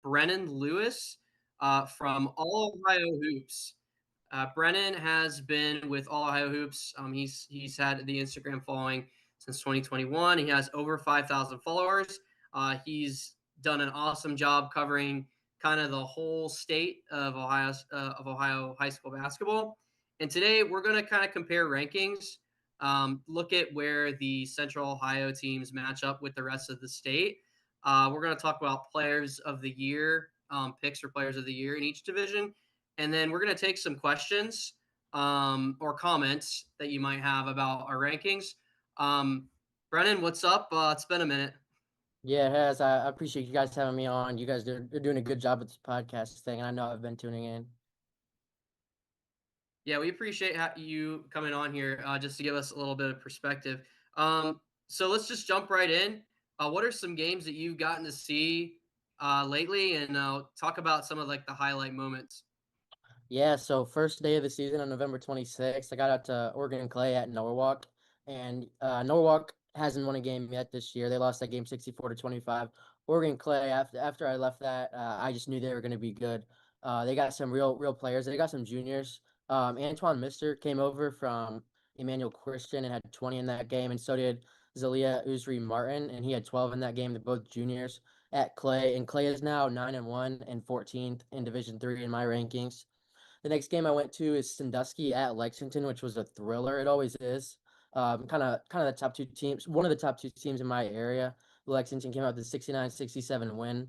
Brennan Lewis from All Ohio Hoops. Brennan has been with All Ohio Hoops. He's had the Instagram following since 2021. He has over 5,000 followers. He's done an awesome job covering kind of the whole state of Ohio high school basketball. And today we're going to kind of compare rankings, look at where the Central Ohio teams match up with the rest of the state. We're going to talk about players of the year, picks for players of the year in each division. And then we're going to take some questions or comments that you might have about our rankings. Brennan, what's up? It's been a minute. Yeah, it has. I appreciate you guys having me on. You guys are doing a good job with this podcast thing, and I know I've been tuning in. Yeah, we appreciate you coming on here just to give us a little bit of perspective. So let's just jump right in. What are some games that you've gotten to see lately, and talk about some of like the highlight moments? Yeah, so first day of the season on November 26th, I got out to Oregon Clay at Norwalk, and Norwalk hasn't won a game yet this year. They lost that game 64-25. Oregon Clay, after I left that, I just knew they were going to be good. They got some real players. They got some juniors. Antoine Mister came over from Emmanuel Christian and had 20 in that game, and so did Zalia Usri Martin, and he had 12 in that game. They're both juniors at Clay, and Clay is now 9-1 and 14th in Division III in my rankings. The next game I went to is Sandusky at Lexington, which was a thriller. It always is. Kind of the top two teams, one of the top two teams in my area. Lexington came out with a 69-67 win.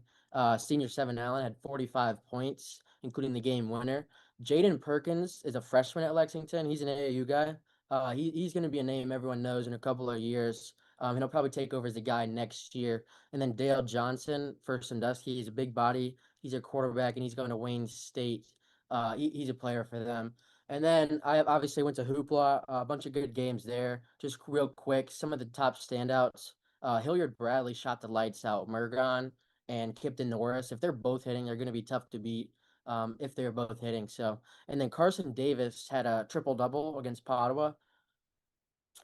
Senior Seven Allen had 45 points, including the game winner. Jaden Perkins is a freshman at Lexington. He's an AAU guy. He's going to be a name everyone knows in a couple of years. And he'll probably take over as a guy next year. And then Dale Johnson for Sandusky. He's a big body. He's a quarterback, and he's going to Wayne State. He's a player for them. And then I obviously went to Hoopla, a bunch of good games there. Just real quick, some of the top standouts. Hilliard Bradley shot the lights out. Murgon and Kipton Norris, if they're both hitting, they're going to be tough to beat if they're both hitting. So, and then Carson Davis had a triple double against Padua,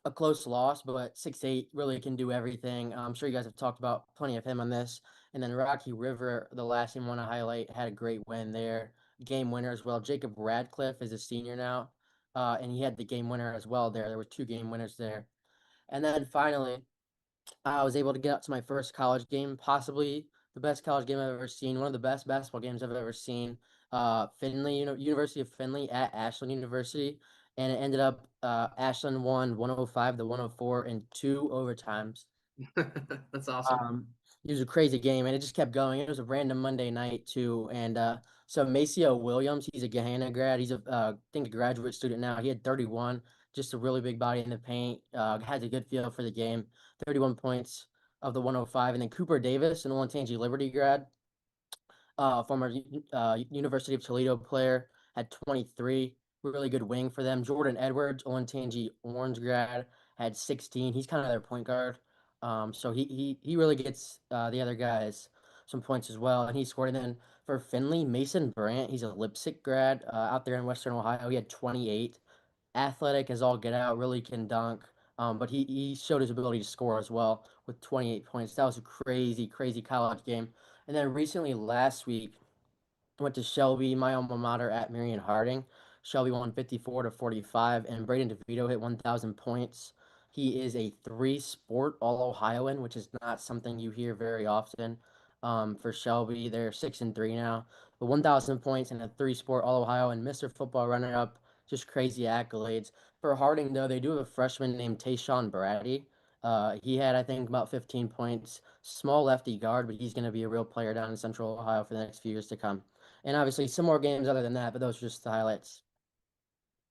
a close loss, but 6'8" really can do everything. I'm sure you guys have talked about plenty of him on this. And then Rocky River, the last team I want to highlight, had a great win there. Game winner as well. Jacob Radcliffe is a senior now, and he had the game winner as well there. There were two game winners there. And then finally, I was able to get out to my first college game, possibly the best college game I've ever seen, one of the best basketball games I've ever seen. Finley, University of Finley at Ashland University, and it ended up Ashland won 105 to 104 in two overtimes. That's awesome. Um, it was a crazy game, and it just kept going. It was a random Monday night too, and so Maceo Williams, he's a Gahanna grad. He's I think a graduate student now. He had 31, just a really big body in the paint. Had a good feel for the game. 31 points of the 105, and then Cooper Davis, an Olentangy Liberty grad, former University of Toledo player, had 23. Really good wing for them. Jordan Edwards, Olentangy Orange grad, had 16. He's kind of their point guard. So he really gets the other guys some points as well, and he scored. And then for Finley, Mason Brandt, he's a Lipsick grad out there in Western Ohio. He had 28. Athletic as all get out, really can dunk. But he showed his ability to score as well with 28 points. That was a crazy college game. And then recently, last week, went to Shelby, my alma mater at Marion Harding. Shelby won 54 to 45, and Braden DeVito hit 1,000 points. He is a three-sport All-Ohioan, which is not something you hear very often. For Shelby, they're 6-3 now, but 1,000 points and a three-sport All-Ohioan, Mr. Football runner-up, just crazy accolades. For Harding, though, they do have a freshman named Tayshawn Brady. He had, I think, about 15 points. Small lefty guard, but he's going to be a real player down in Central Ohio for the next few years to come. And obviously some more games other than that, but those are just the highlights.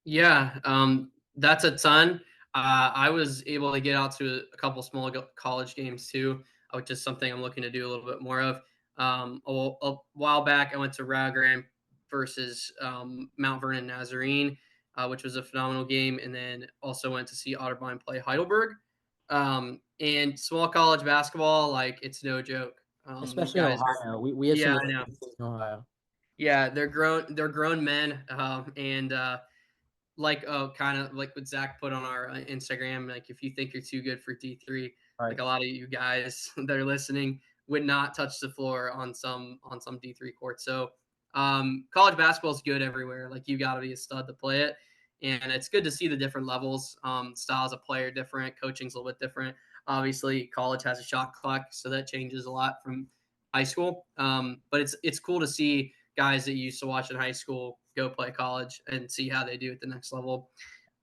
Yeah, that's a ton. I was able to get out to a couple small college games too, which is something I'm looking to do a little bit more of. A while back, I went to Rio versus Mount Vernon Nazarene, which was a phenomenal game, and then also went to see Otterbein play Heidelberg. And small college basketball, like it's no joke. These Especially in guys are, Ohio. We have yeah, some I really know. good teams in Ohio. Yeah, they're grown men, and like kind of like what Zach put on our Instagram. Like if you think you're too good for D3, Right. like a lot of you guys that are listening, would not touch the floor on some D3 court. So college basketball is good everywhere. Like you got to be a stud to play it, and it's good to see the different levels. Styles of play are different, coaching's a little bit different. Obviously, college has a shot clock, so that changes a lot from high school. But it's cool to see guys that you used to watch in high school go play college and see how they do at the next level.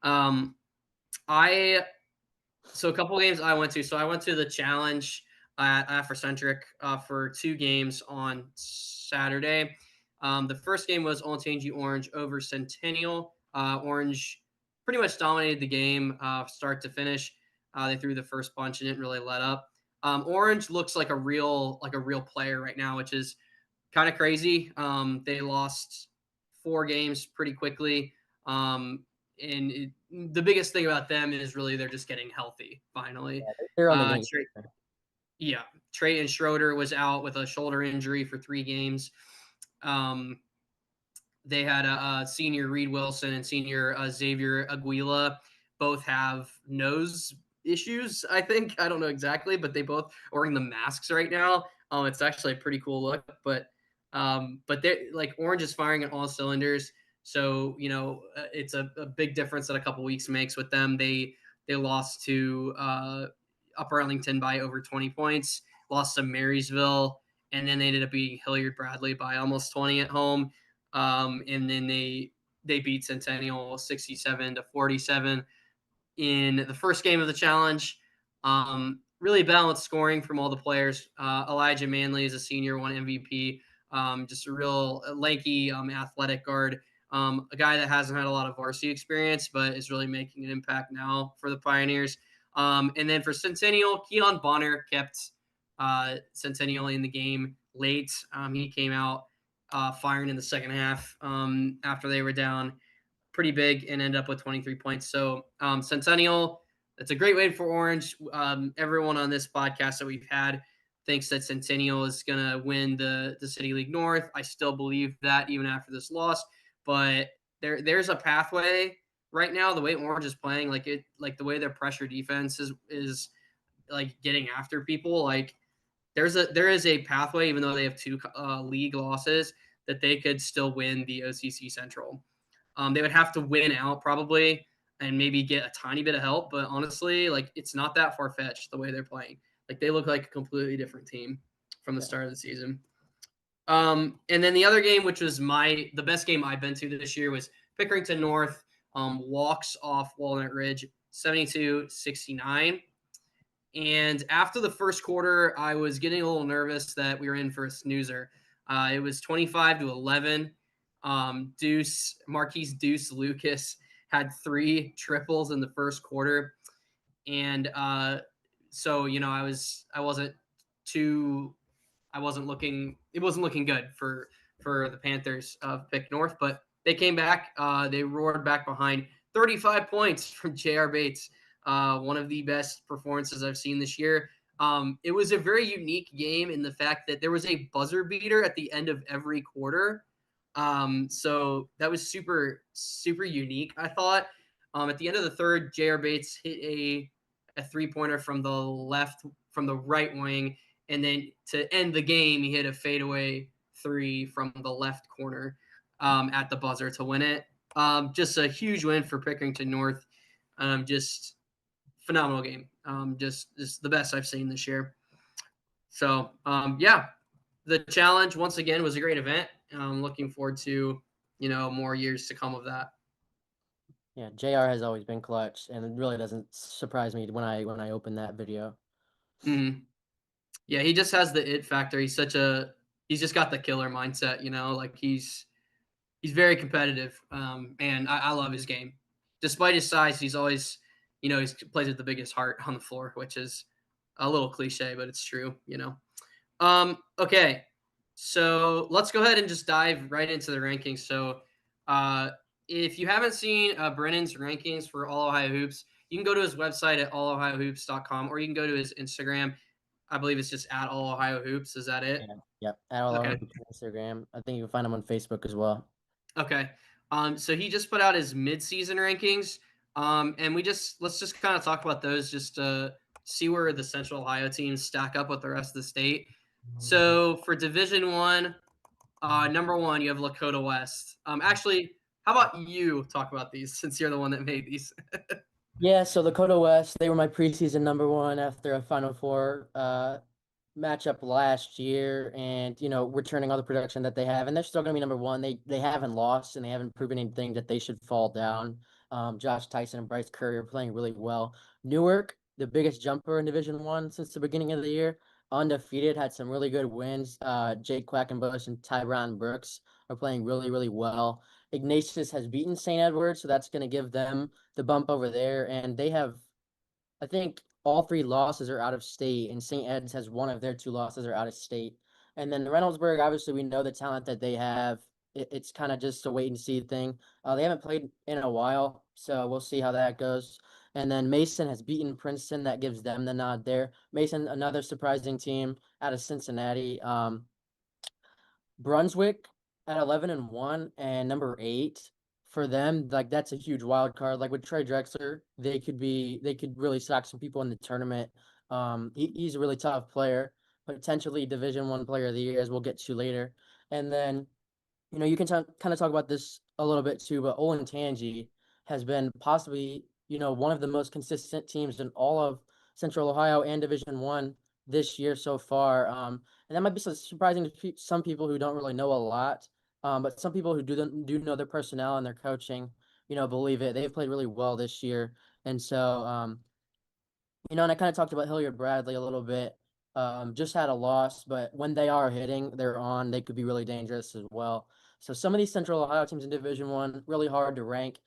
Um, I so a couple games I went to. So I went to the challenge at Afrocentric for 2 games on Saturday. The first game was Olentangy Orange over Centennial. Orange pretty much dominated the game start to finish. They threw the first punch and didn't really let up. Orange looks like a real player right now, which is kind of crazy. They lost 4 games pretty quickly. And the biggest thing about them is really they're just getting healthy finally. They're on the wing. Yeah, Treyton Schroeder was out with a shoulder injury for 3 games. Um, they had a senior Reed Wilson and senior Xavier Aguila both have nose issues. I think I don't know exactly, but they both are wearing the masks right now. It's actually a pretty cool look, but they like Orange is firing on all cylinders. So it's a big difference that a couple weeks makes with them. They lost to Upper Arlington by over 20 points, lost to Marysville, and then they ended up beating Hilliard Bradley by almost 20 at home. And then they beat Centennial 67-47 in the first game of the challenge. Really balanced scoring from all the players. Elijah Manley is a senior, won MVP. Just a real lanky, athletic guard. A guy that hasn't had a lot of varsity experience, but is really making an impact now for the Pioneers. And then for Centennial, Keon Bonner kept Centennial in the game late. He came out firing in the second half after they were down pretty big and end up with 23 points. So Centennial, that's a great win for Orange. Everyone on this podcast that we've had thinks that Centennial is going to win the City League North. I still believe that even after this loss, but there's a pathway right now. The way Orange is playing, like the way their pressure defense is like getting after people, like there is a pathway, even though they have 2 league losses, that they could still win the OCC Central. They would have to win out probably and maybe get a tiny bit of help, but honestly, like it's not that far fetched the way they're playing. Like they look like a completely different team from the start of the season. And then the other game, which was the best game I've been to this year, was Pickerington North walks off Walnut Ridge 72-69. And after the first quarter, I was getting a little nervous that we were in for a snoozer. It was 25-11. Marquise Deuce Lucas had 3 triples in the first quarter, and so I wasn't looking. It wasn't looking good for the Panthers of Pick North, but they came back. They roared back behind 35 points from J.R. Bates. One of the best performances I've seen this year. It was a very unique game in the fact that there was a buzzer beater at the end of every quarter. So that was super, super unique, I thought. At the end of the third, J.R. Bates hit a 3-pointer from the right wing. And then to end the game, he hit a fadeaway 3 from the left corner at the buzzer to win it. Just a huge win for Pickerington North. Just phenomenal game. Just the best I've seen this year. So, yeah, the challenge once again was a great event. I'm looking forward to, more years to come of that. Yeah, JR has always been clutch, and it really doesn't surprise me when I open that video. Mm-hmm. Yeah, he just has the it factor. He's just got the killer mindset, like he's very competitive. And I love his game. Despite his size, he's always, he plays with the biggest heart on the floor, which is a little cliche, but it's true. Okay. So let's go ahead and just dive right into the rankings. So if you haven't seen Brennan's rankings for All Ohio Hoops, you can go to his website at allohiohoops.com, or you can go to his Instagram. I believe it's just at All Ohio Hoops. Is that it? Yeah, yep. At all Okay. on Instagram. I think you can find him on Facebook as well. Okay. So he just put out his mid-season rankings. And let's just kind of talk about those just to see where the Central Ohio teams stack up with the rest of the state. So for Division One, number one, you have Lakota West. Actually, how about you talk about these since you're the one that made these? Yeah, so Dakota West, they were my preseason number one after a Final Four matchup last year, and returning all the production that they have, and they're still going to be number one. They haven't lost, and they haven't proven anything that they should fall down. Josh Tyson and Bryce Curry are playing really well. Newark, the biggest jumper in Division One since the beginning of the year, undefeated, had some really good wins. Jake Quackenbush and Tyron Brooks are playing really, really well. Ignatius has beaten St. Edward, so that's going to give them the bump over there, and they have, I think, all three losses are out of state, and St. Ed's has one of their two losses are out of state. And then Reynoldsburg, obviously, we know the talent that they have. It's kind of just a wait and see thing. They haven't played in a while, so we'll see how that goes. And then Mason has beaten Princeton. That gives them the nod there. Mason, another surprising team out of Cincinnati. Brunswick at 11-1 and number 8 for them, like that's a huge wild card. Like with Trey Drexler, they could really shock some people in the tournament. He's a really tough player, potentially Division 1 player of the year, as we'll get to later. And then you can kind of talk about this a little bit too, but Olentangy has been possibly, one of the most consistent teams in all of Central Ohio and Division 1 this year so far. And that might be surprising to some people who don't really know a lot. But some people who do know their personnel and their coaching, believe it. They've played really well this year. And so, and I kind of talked about Hilliard Bradley a little bit. Just had a loss, but when they are hitting, they're on. They could be really dangerous as well. So some of these Central Ohio teams in Division 1 really hard to rank.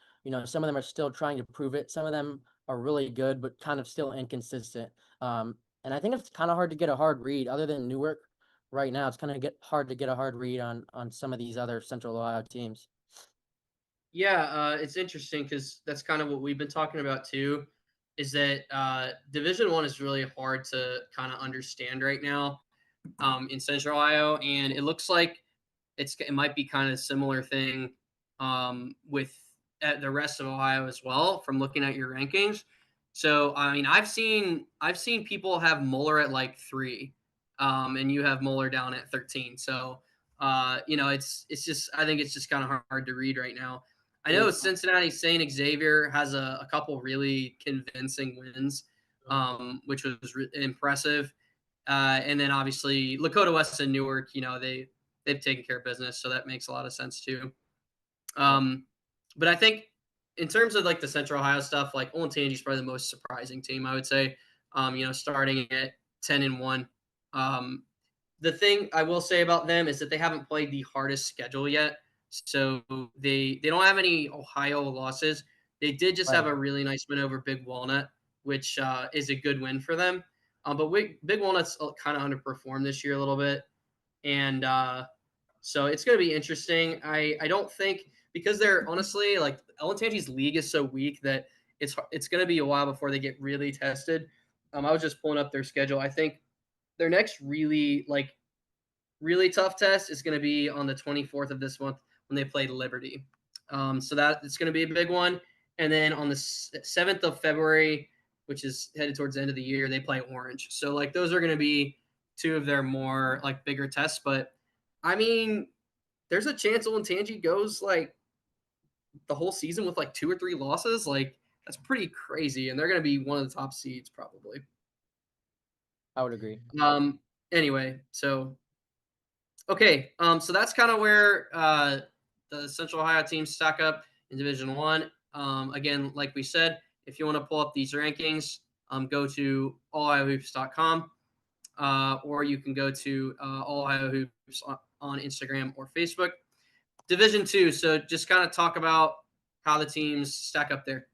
Some of them are still trying to prove it. Some of them are really good, but kind of still inconsistent. And I think it's kind of hard to get a hard read. Other than Newark, right now, it's kind of get hard to get a hard read on some of these other Central Ohio teams. Yeah, it's interesting because that's kind of what we've been talking about too. Is that Division One is really hard to kind of understand right now in Central Ohio, and it looks like it might be kind of a similar thing with the rest of Ohio as well from looking at your rankings. So I mean, I've seen people have Mueller at like 3, and you have Mueller down at 13. So it's just I think it's just kind of hard to read right now. I know Yeah. Cincinnati St. Xavier has a couple really convincing wins, which was impressive. And then obviously Lakota West and Newark, they've taken care of business, so that makes a lot of sense too. Yeah. Um, but I think in terms of like the Central Ohio stuff, like Olentangy is probably the most surprising team, I would say. Starting at 10-1. Um, the thing I will say about them is that they haven't played the hardest schedule yet, so they don't have any Ohio losses. They did just have Right. a really nice win over Big Walnut, which is a good win for them. But Big Walnut's kind of underperformed this year a little bit, and so it's going to be interesting. I don't think because they're honestly like Olentangy's league is so weak that it's going to be a while before they get really tested. I was just pulling up their schedule. I think their next really tough test is going to be on the 24th of this month when they play Liberty. So that it's going to be a big one. And then on the 7th of February, which is headed towards the end of the year, they play Orange. So like those are going to be two of their more like bigger tests. But I mean, there's a chance Olentangy goes like the whole season with like 2 or 3 losses. Like that's pretty crazy, and they're going to be one of the top seeds probably. I would agree. Um. Anyway, so okay, so that's kind of where the Central Ohio teams stack up in Division One. Again, like we said, if you want to pull up these rankings, go to allahohoops.com, or you can go to All Ohio Hoops on Instagram or Facebook. Division Two. So just kind of talk about how the teams stack up there.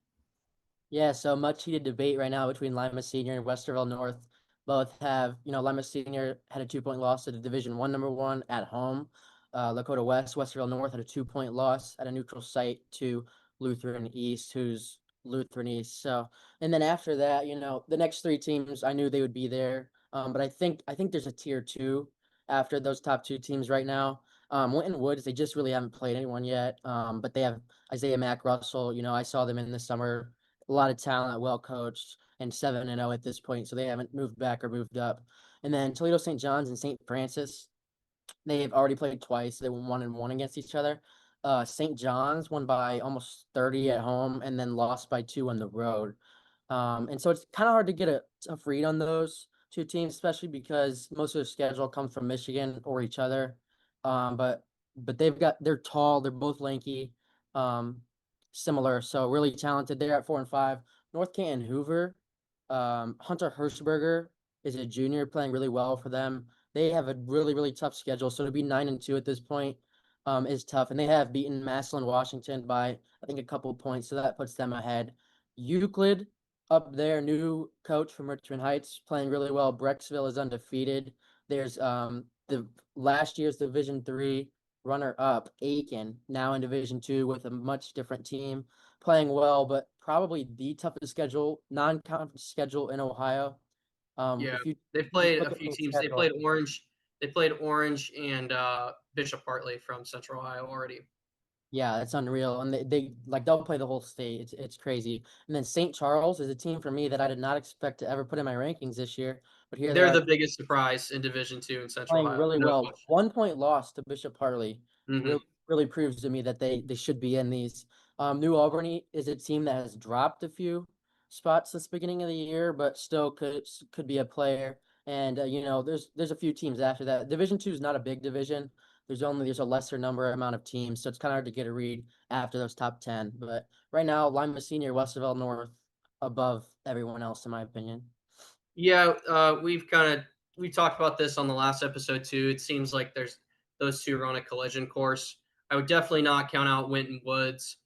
Yeah, so much heated debate right now between Lima Senior and Westerville North. Both have, Lima Senior had a 2-point loss to the Division 1 number one at home. Lakota West, Westerville North had a 2-point loss at a neutral site to Lutheran East, who's Lutheran East. So, and then after that, the next three teams, I knew they would be there. But I think there's a tier two after those top two teams right now. Winton Woods, they just really haven't played anyone yet. But they have Isaiah Mack Russell. I saw them in the summer, a lot of talent, well coached, and 7-0 at this point, so they haven't moved back or moved up. And then Toledo St. John's and St. Francis, they've already played twice. They won 1-1 against each other. St. John's won by almost 30 at home and then lost by 2 on the road. And so it's kind of hard to get a tough read on those two teams, especially because most of their schedule comes from Michigan or each other. But they're tall, they're both lanky, um, similar, so really talented. They're at 4-5. North Canton Hoover, Hunter Hirschberger is a junior playing really well for them. They have a really, really tough schedule. So to be 9-2 at this point is tough. And they have beaten Massillon Washington by, I think, a couple points. So that puts them ahead. Euclid up there, new coach from Richmond Heights, playing really well. Brecksville is undefeated. There's the last year's Division III runner up, Aiken, now in Division II with a much different team, playing well, but probably the toughest schedule, non-conference schedule in Ohio. Yeah, If you they've just played look a at few the teams. schedule. They played Orange and Bishop Hartley from Central Ohio already. Yeah, it's unreal. And they like they'll play the whole state. It's crazy. And then St. Charles is a team for me that I did not expect to ever put in my rankings this year. But here they They're are the biggest surprise in Division II in Central playing Ohio, really no well. question. 1 point loss to Bishop Hartley really Mhm. really proves to me that they should be in these. New Albany is a team that has dropped a few spots this beginning of the year, but still could be a player. And there's a few teams after that. Division II is not a big division. There's a lesser number amount of teams, so it's kind of hard to get a read after those top 10. But right now, Lima Senior, Westerville North above everyone else, in my opinion. Yeah, we talked about this on the last episode too. It seems like there's those two are on a collision course. I would definitely not count out Winton Woods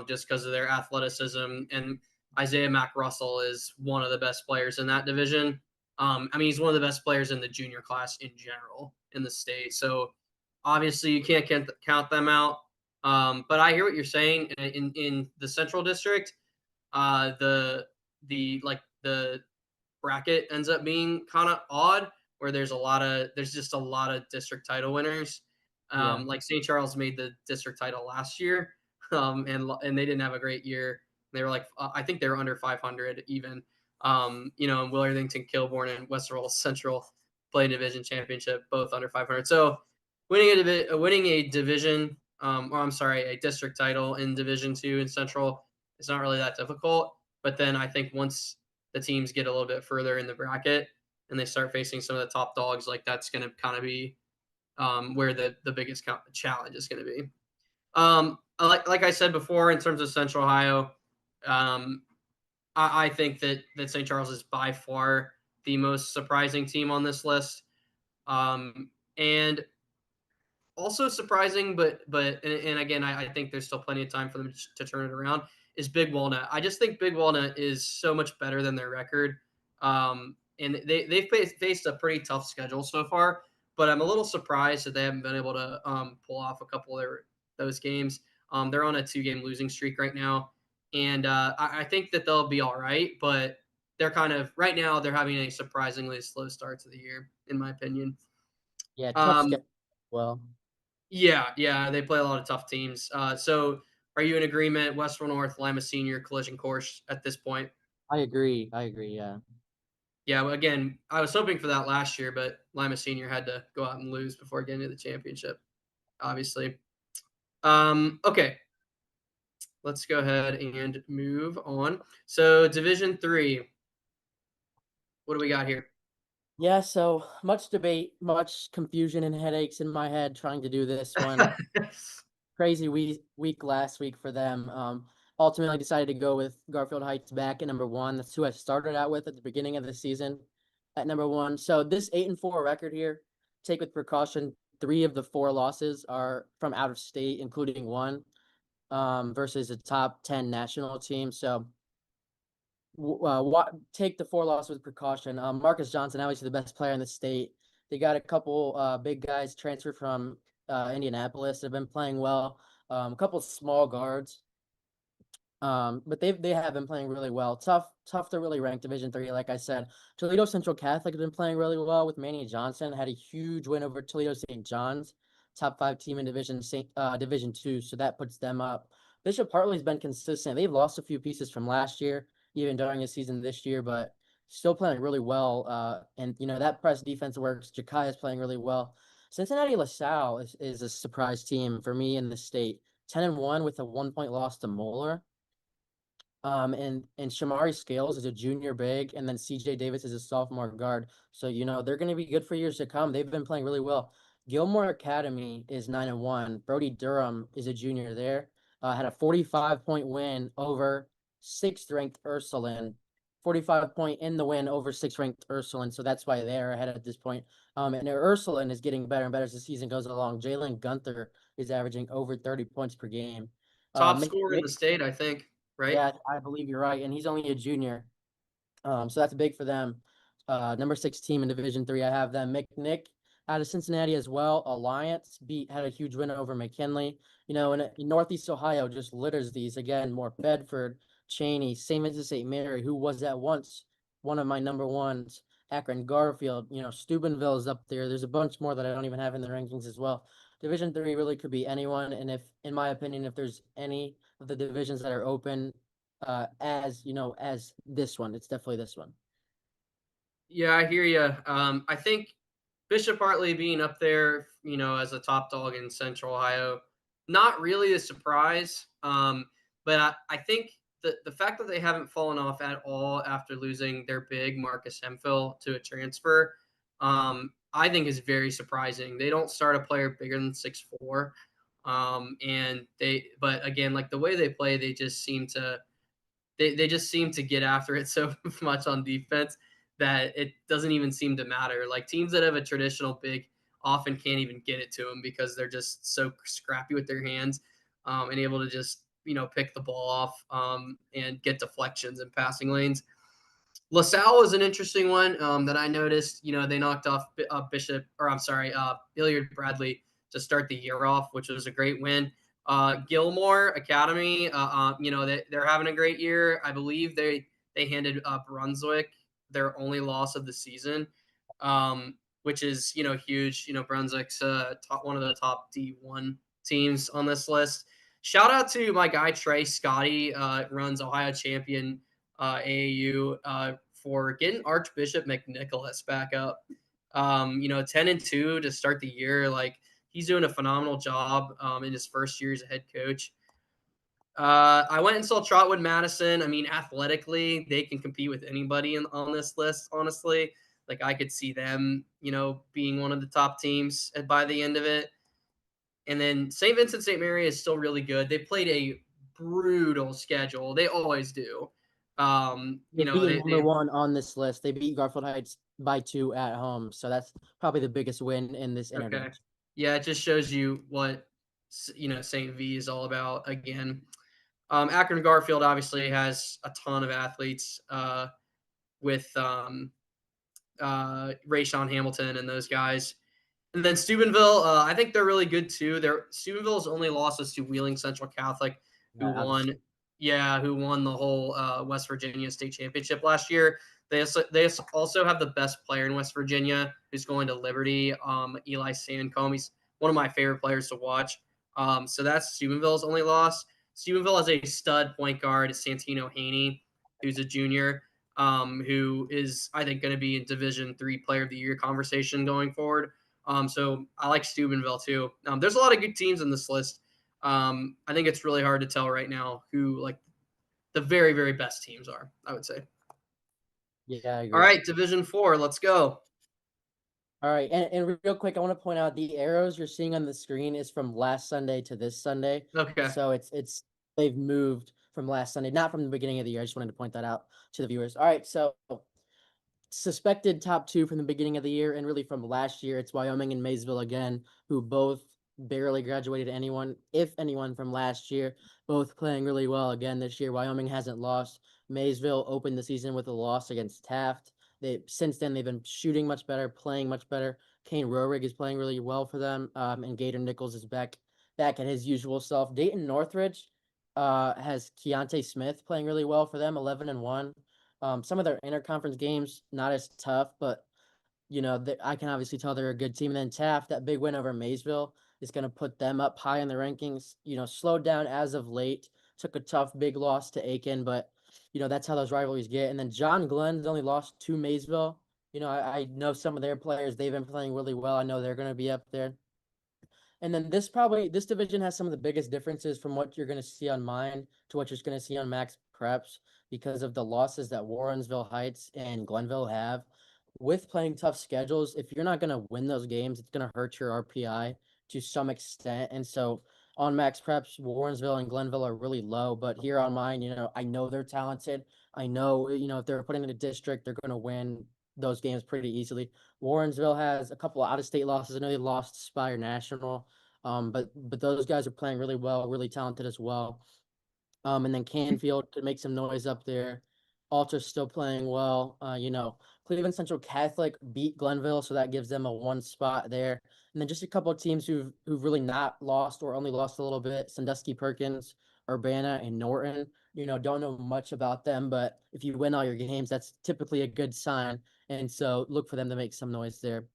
just because of their athleticism. And Isaiah Mack Russell is one of the best players in that division. I mean, he's one of the best players in the junior class in general in the state. So obviously, you can't count them out. But I hear what you're saying. In the Central District, the bracket ends up being kind of odd where there's just a lot of district title winners. Yeah. Like St. Charles made the district title last year, and they didn't have a great year. They were like I think they were under 500 even. And Willardington, Kilbourne, and Westerville Central played division championship, both under 500. So winning a division, or I'm sorry, a district title in Division II in Central is not really that difficult. But then I think once the teams get a little bit further in the bracket and they start facing some of the top dogs, like that's going to kind of be where the biggest challenge is going to be. Like I said before, in terms of Central Ohio, um, I think that St. Charles is by far the most surprising team on this list. And also surprising, but again, I think there's still plenty of time for them to turn it around. Is Big Walnut? I just think Big Walnut is so much better than their record, and they've faced a pretty tough schedule so far. But I'm a little surprised that they haven't been able to pull off a couple of those games. They're on a 2-game losing streak right now, and I think that they'll be all right. But they're kind of right now they're having a surprisingly slow start to the year, in my opinion. Yeah, tough Um, schedule. Well, yeah, they play a lot of tough teams. So are you in agreement? Western North, Lima Senior, collision course at this point? I agree. I agree. Yeah. Yeah, well, again, I was hoping for that last year, but Lima Senior had to go out and lose before getting to the championship, obviously. Okay, let's go ahead and move on. So Division III, what do we got here? Yeah, so much debate, much confusion and headaches in my head trying to do this one. Crazy week last week for them. Ultimately decided to go with Garfield Heights back at number one. That's who I started out with at the beginning of the season at number one. So this 8-4 record here, take with precaution. 3 of the 4 losses are from out of state, including one versus a top 10 national team. So take the 4 loss with precaution. Marcus Johnson, obviously the best player in the state. They got a couple big guys transferred from Indianapolis that have been playing well. A couple small guards, but they have been playing really well. Tough to really rank Division III, like I said. Toledo Central Catholic has been playing really well with Manny Johnson. Had a huge win over Toledo St. John's, top 5 team in Division II, so that puts them up. Bishop Hartley's been consistent. They've lost a few pieces from last year, even during the season this year, but still playing really well. And that press defense works. Jakai is playing really well. Cincinnati LaSalle is a surprise team for me in the state. 10-1 with a 1 point loss to Moeller. And Shamari Scales is a junior big, and then CJ Davis is a sophomore guard. So, they're going to be good for years to come. They've been playing really well. Gilmore Academy is 9-1. Brody Durham is a junior there. Had a 45-point win over sixth-ranked Ursuline. 45-point in the win over sixth-ranked Ursuline. So that's why they're ahead at this point. And Ursuline is getting better and better as the season goes along. Jalen Gunther is averaging over 30 points per game. Top scorer in the state, I think, right? Yeah, I believe you're right, and he's only a junior. So that's big for them. Number 6 team in Division Three, I have them. McNick out of Cincinnati as well. Alliance had a huge win over McKinley. And Northeast Ohio just litters these again. More Bedford, Cheney, St. Vincent St. Mary, who was at once one of my number ones. Akron Garfield, Steubenville is up there. There's a bunch more that I don't even have in the rankings as well. Division Three really could be anyone, and if, in my opinion, if there's any of the divisions that are open, as this one, it's definitely this one. Yeah, I hear you. I think Bishop Hartley being up there, as a top dog in Central Ohio, not really a surprise. But I think the fact that they haven't fallen off at all after losing their big Marcus Hemphill to a transfer, I think is very surprising. They don't start a player bigger than 6'4". But again, like the way they play, they just seem to get after it so much on defense that it doesn't even seem to matter. Like teams that have a traditional big often can't even get it to them because they're just so scrappy with their hands, and able to just pick the ball off, and get deflections and passing lanes. LaSalle is an interesting one, that I noticed. They knocked off Bishop, or I'm sorry, Hilliard Bradley to start the year off, which was a great win. Gilmore Academy, they're having a great year. I believe they handed Brunswick their only loss of the season, which is huge. Brunswick's one of the top D1 teams on this list. Shout out to my guy Trey Scotty, runs Ohio Champion AAU, for getting Archbishop McNicholas back up. 10-2 to start the year. Like he's doing a phenomenal job, in his first year as a head coach. I went and saw Trotwood Madison. I mean, athletically, they can compete with anybody on this list, honestly. Like I could see them, being one of the top teams by the end of it. And then St. Vincent St. Mary is still really good. They played a brutal schedule. They always do. They beat number one on this list. They beat Garfield Heights by 2 at home, so that's probably the biggest win in this internet. Okay. Yeah, it just shows you what St. V is all about. Again, Akron Garfield obviously has a ton of athletes, with Rayshawn Hamilton and those guys. And then Steubenville, I think they're really good too. Steubenville's only losses to Wheeling Central Catholic, who won, who won the whole West Virginia state championship last year. They also have the best player in West Virginia, who's going to Liberty, Eli Sandcombe. He's one of my favorite players to watch. So that's Steubenville's only loss. Steubenville has a stud point guard, Santino Haney, who's a junior, who is, I think, going to be in Division III Player of the Year conversation going forward. So I like Steubenville too. There's a lot of good teams in this list. I think it's really hard to tell right now who like the very, very best teams are, I would say. Yeah, I agree. All right, Division 4, let's go. All right, and real quick, I want to point out the arrows you're seeing on the screen is from last Sunday to this Sunday. Okay. So it's they've moved from last Sunday, not from the beginning of the year. I just wanted to point that out to the viewers. All right, so suspected top 2 from the beginning of the year and really from last year, it's Wyoming and Maysville again, who both barely graduated anyone, if anyone, from last year. Both playing really well again this year. Wyoming hasn't lost. Maysville opened the season with a loss against Taft. Since then they've been shooting much better, playing much better. Kane Roerig is playing really well for them, and Gator Nichols is back at his usual self. Dayton Northridge has Keontae Smith playing really well for them, 11-1. Some of their interconference games not as tough, but I can obviously tell they're a good team. And then Taft, that big win over Maysville is going to put them up high in the rankings. Slowed down as of late. Took a tough big loss to Aiken, but That's how those rivalries get. And then John Glenn's only lost to Maysville. I know some of their players, they've been playing really well. I know they're going to be up there. And then this division has some of the biggest differences from what you're going to see on mine to what you're going to see on Max Preps because of the losses that Warrensville Heights and Glenville have. With playing tough schedules, if you're not going to win those games, it's going to hurt your RPI to some extent. And so on Max Preps, Warrensville and Glenville are really low, but here on mine, I know they're talented. I know, if they're putting in a district, they're going to win those games pretty easily. Warrensville has a couple of out-of-state losses. I know they lost Spire National, but those guys are playing really well, really talented as well. And then Canfield could make some noise up there. Alta's still playing well. Cleveland Central Catholic beat Glenville, so that gives them a one spot there. And then just a couple of teams who've really not lost or only lost a little bit. Sandusky Perkins, Urbana, and Norton. Don't know much about them, but if you win all your games, that's typically a good sign. And so look for them to make some noise there.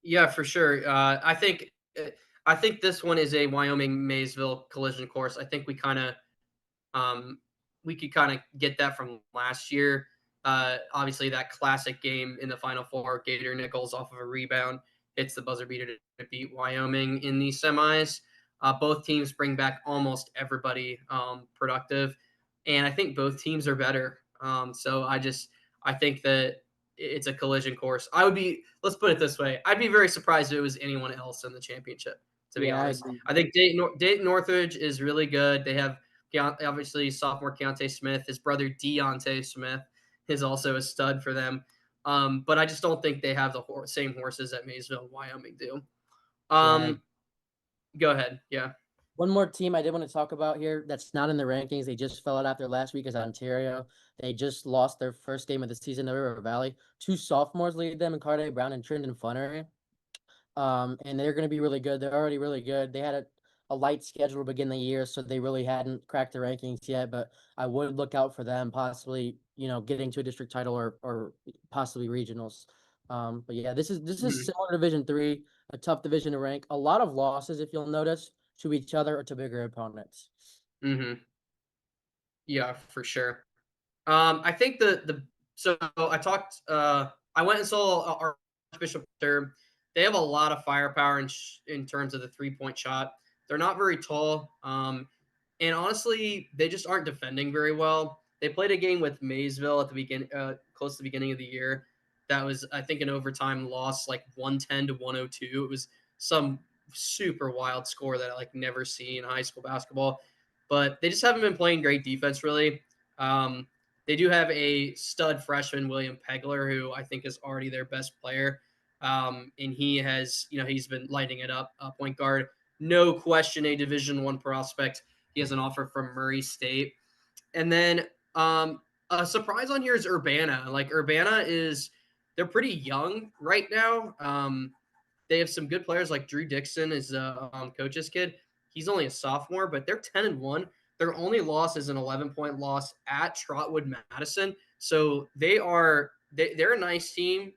Yeah, for sure. I think this one is a Wyoming Maysville collision course. I think um, we could kind of get that from last year. Obviously, that classic game in the Final Four, Gator Nichols off of a rebound hits the buzzer beater to beat Wyoming in these semis. Both teams bring back almost everybody productive, and I think both teams are better. I think that it's a collision course. Let's put it this way, I'd be very surprised if it was anyone else in the championship. To be Yeah, I honest, agree. I think Dayton Northridge is really good. They have obviously sophomore Keontae Smith. His brother Deontay Smith is also a stud for them. But I just don't think they have the same horses that Maysville and Wyoming do. Yeah. Um, Go ahead. Yeah. One more team I did want to talk about here that's not in the rankings. They just fell out after last week is Ontario. They just lost their first game of the season to River Valley. Two sophomores lead them in Carday Brown and Trindon Funnery. And they're going to be really good. They're already really good. They had a light schedule to begin the year, so they really hadn't cracked the rankings yet. But I would look out for them, possibly getting to a district title or possibly regionals. But yeah, this is Hmm. similar to Division Three, a tough division to rank. A lot of losses, if you'll notice, to each other or to bigger opponents. Hmm. Yeah, for sure. I think the so I went and saw Archbishop Durham. They have a lot of firepower in terms of the 3-point shot. They're not very tall, and honestly, they just aren't defending very well. They played a game with Maysville at the beginning, close to the beginning of the year. That was, I think, an overtime loss, like 110 to 102. It was some super wild score that I like never see in high school basketball. But they just haven't been playing great defense, really. Um, they do have a stud freshman, William Pegler, who I think is already their best player. And he's been lighting it up, point guard. No question, a Division One prospect. He has an offer from Murray State. And then a surprise on here is Urbana. Like they're pretty young right now. They have some good players like Drew Dixon is a coach's kid. He's only a sophomore, but they're 10-1. Their only loss is an 11-point loss at Trotwood Madison. So they're a nice team.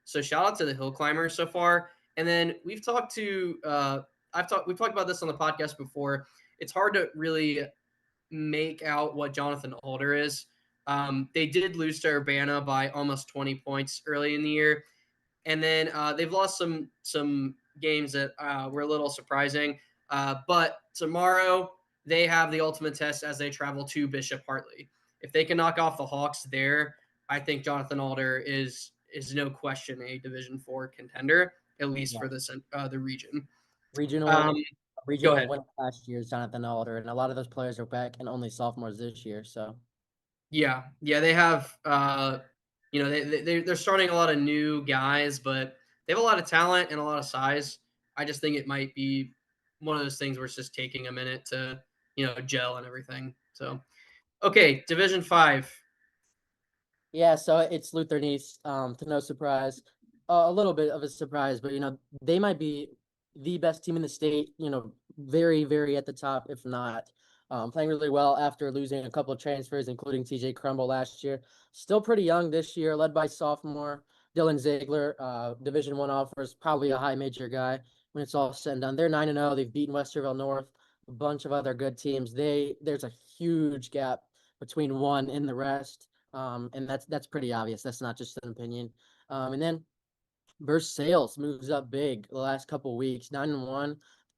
So shout out to the Hill Climbers so far. And then we've talked about this on the podcast before. It's hard to really make out what Jonathan Alder is. They did lose to Urbana by almost 20 points early in the year, and then they've lost some games that were a little surprising. But tomorrow they have the ultimate test as they travel to Bishop Hartley. If they can knock off the Hawks there, I think Jonathan Alder is no question a Division 4 contender, at least Yeah. for the region. Um, Regional Go regional ahead. winner last year is Jonathan Alder, and a lot of those players are back and only sophomores this year. So Yeah, yeah, they have. They're starting a lot of new guys, but they have a lot of talent and a lot of size. I just think it might be one of those things where it's just taking a minute to gel and everything. So okay, Division 5. yeah, so it's Lutheran East, to no surprise. A little bit of a surprise, but they might be the best team in the state, very, very at the top, if not. Playing really well after losing a couple of transfers, including TJ Crumble last year. Still pretty young this year, led by sophomore Dylan Ziegler. Division 1 offers, probably a high major guy when it's all said and done. They're 9-0. They've beaten Westerville North, a bunch of other good teams. There's a huge gap between one and the rest, and that's pretty obvious. That's not just an opinion. And then Versailles moves up big the last couple weeks, 9-1,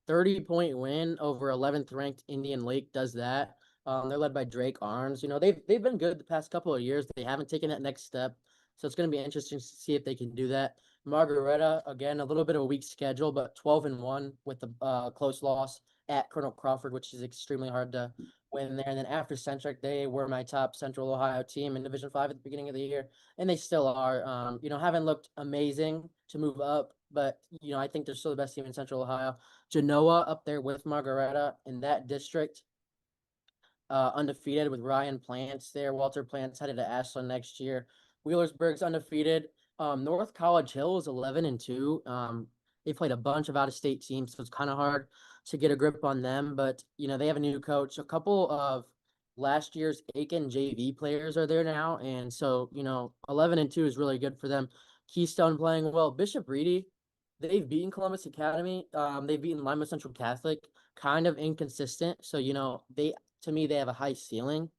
30-point win over 11th ranked Indian Lake does that. They're led by Drake Arms. You know, they've been good the past couple of years. They haven't taken that next step. So it's going to be interesting to see if they can do that. Margaretta, again, a little bit of a weak schedule, but 12-1 with the close loss at Colonel Crawford, which is extremely hard to win there. And then after Centric, they were my top Central Ohio team in Division 5 at the beginning of the year, and they still are. You know, haven't looked amazing to move up, but you know, I think they're still the best team in Central Ohio. Genoa up there with Margaretta in that district, undefeated with Ryan Plants there. Walter Plants headed to Ashland next year. Wheelersburg's undefeated. North College Hill is 11-2. They played a bunch of out-of-state teams, so it's kind of hard to get a grip on them. But you know, they have a new coach. A couple of last year's Aiken JV players are there now, and so you know, 11-2 is really good for them. Keystone playing well. Bishop Reedy, they've beaten Columbus Academy. They've beaten Lima Central Catholic. Kind of inconsistent. So you know, they to me, they have a high ceiling,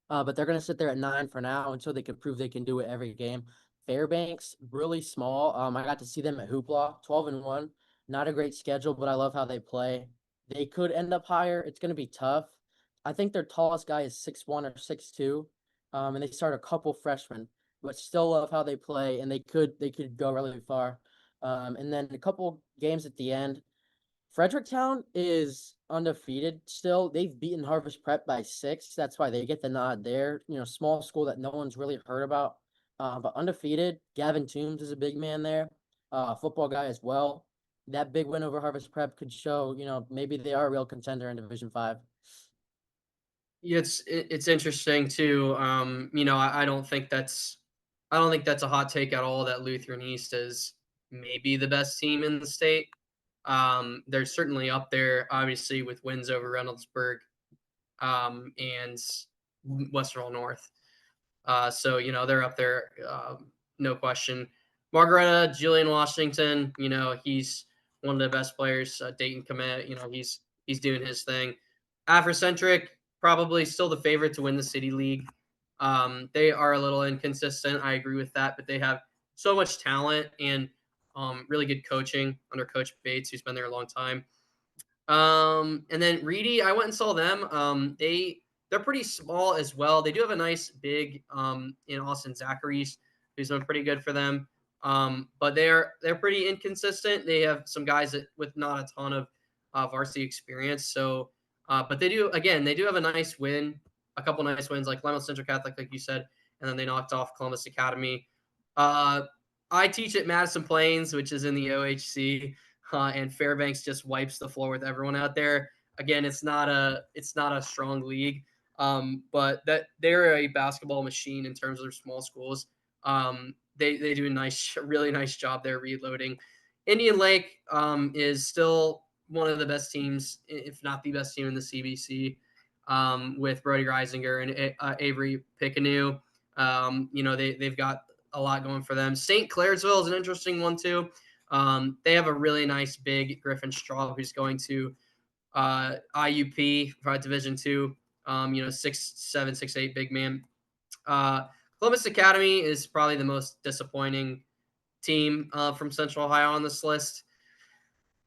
but they're going to sit there at 9 for now until they can prove they can do it every game. Fairbanks, really small. I got to see them at Hoopla, 12-1. Not a great schedule, but I love how they play. They could end up higher. It's going to be tough. I think their tallest guy is 6'1" or 6'2", and they start a couple freshmen, but still love how they play, and they could go really far. And then a couple games at the end. Fredericktown is undefeated still. They've beaten Harvest Prep by 6. That's why they get the nod there. You know, small school that no one's really heard about, but undefeated. Gavin Toombs is a big man there, football guy as well. That big win over Harvest Prep could show, you know, maybe they are a real contender in Division 5. Yeah, it's interesting too. You know, I don't think that's a hot take at all that Lutheran East is maybe the best team in the state. They're certainly up there, obviously, with wins over Reynoldsburg, and Western All North. So you know they're up there, no question. Margaretta, Julian Washington, you know he's one of the best players. Dayton commit, you know he's doing his thing. Afrocentric, probably still the favorite to win the City League. They are a little inconsistent. I agree with that, but they have so much talent and really good coaching under Coach Bates, who's been there a long time. And then Reedy, I went and saw them. They're pretty small as well. They do have a nice big in Austin Zachary's, who's been pretty good for them. But they're pretty inconsistent. They have some guys with not a ton of varsity experience. So, but they do have a nice win, a couple nice wins like Lima Central Catholic, like you said, and then they knocked off Columbus Academy. Uh, I teach at Madison Plains, which is in the OHC, and Fairbanks just wipes the floor with everyone out there. Again, it's not a strong league, but that they're a basketball machine in terms of their small schools. They do a really nice job there reloading. Indian Lake is still one of the best teams, if not the best team in the CBC, with Brody Reisinger and Avery Pickanew. You know they've got a lot going for them. St. Clairsville is an interesting one too. They have a really nice big Griffin Straub who's going to IUP for Division Two. You know, 6'7", 6'8", big man. Columbus Academy is probably the most disappointing team from Central Ohio on this list.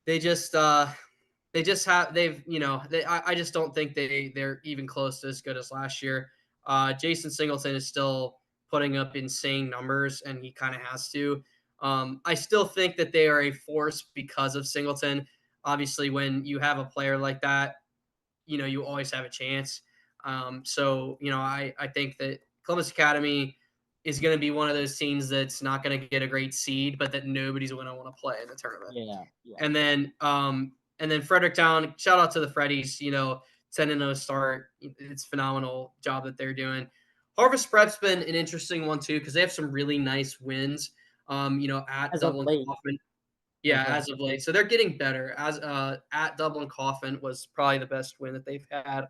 They just they've you know I just don't think they're even close to as good as last year. Jason Singleton is still putting up insane numbers, and he kind of has to. I still think that they are a force because of Singleton. Obviously, when you have a player like that, you know you always have a chance. So you know I think that Columbus Academy is going to be one of those teams that's not going to get a great seed, but that nobody's going to want to play in the tournament. Yeah, yeah. And then Fredericktown, shout out to the Freddies, you know, 10-0 start. It's phenomenal job that they're doing. Harvest Prep's been an interesting one too because they have some really nice wins. You know, at As of Dublin late, Coffin. go Yeah, ahead. as of late. So they're getting better. As at Dublin Coffin was probably the best win that they've had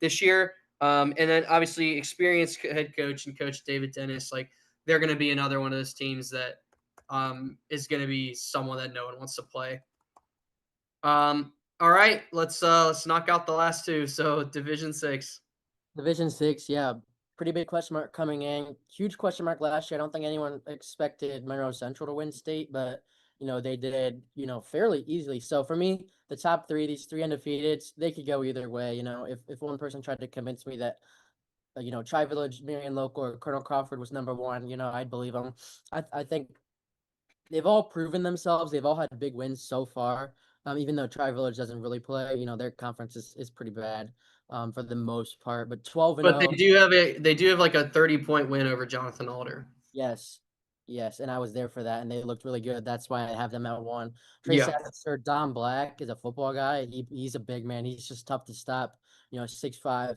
this year. And then obviously experienced head coach and coach David Dennis, like they're going to be another one of those teams that is going to be someone that no one wants to play. All right, let's knock out the last two. So Division 6. Division 6, yeah, pretty big question mark coming in. Huge question mark last year. I don't think anyone expected Monroe Central to win state, but they did, fairly easily. So for me, the top three, these three undefeateds, they could go either way. If one person tried to convince me that Tri Village, Marion Local, or Colonel Crawford was number one, I'd believe them. I think they've all proven themselves. They've all had big wins so far. Even though Tri Village doesn't really play, their conference is pretty bad for the most part. But 12 and But 0, they do have like a 30-point win over Jonathan Alder. yes, yes, and I was there for that, and they looked really good. That's why I have them at one. Trey Yeah. Sasser, Don Black is a football guy. He's a big man. He's just tough to stop. 6'5".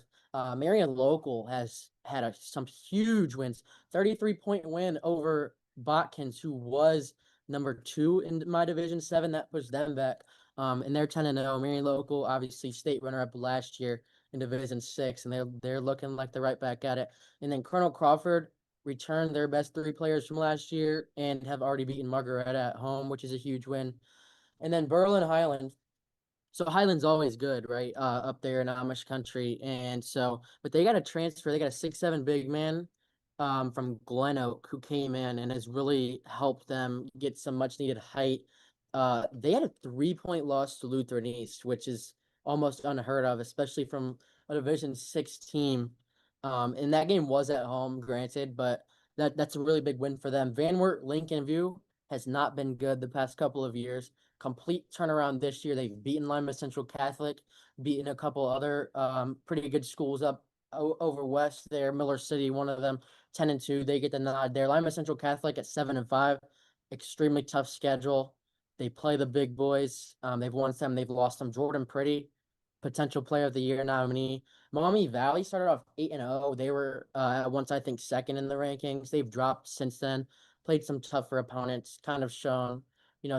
Marion Local has had some huge wins. 33-point win over Botkins, who was number two in my Division 7. That pushed them back. And they're 10-0. Marion Local, obviously state runner-up last year in Division 6, and they're looking like they're right back at it. And then Colonel Crawford returned their best three players from last year and have already beaten Margaret at home, which is a huge win. And then Berlin Highland. So Highland's always good, right? Up there in Amish country. And so, but they got a transfer. They got a 6'7" big man from Glen Oak who came in and has really helped them get some much needed height. They had a 3-point loss to Lutheran East, which is almost unheard of, especially from a Division 6 team. And that game was at home, granted, but that's a really big win for them. Van Wert Lincoln View has not been good the past couple of years. Complete turnaround this year. They've beaten Lima Central Catholic, beaten a couple other pretty good schools up over west there. Miller City, one of them, 10-2. They get the nod there. Lima Central Catholic at 7-5. Extremely tough schedule. They play the big boys. They've won some. They've lost some. Jordan Pretty, potential Player of the Year nominee. Maumee Valley started off 8-0. They were at once, I think, second in the rankings. They've dropped since then. Played some tougher opponents. Kind of shown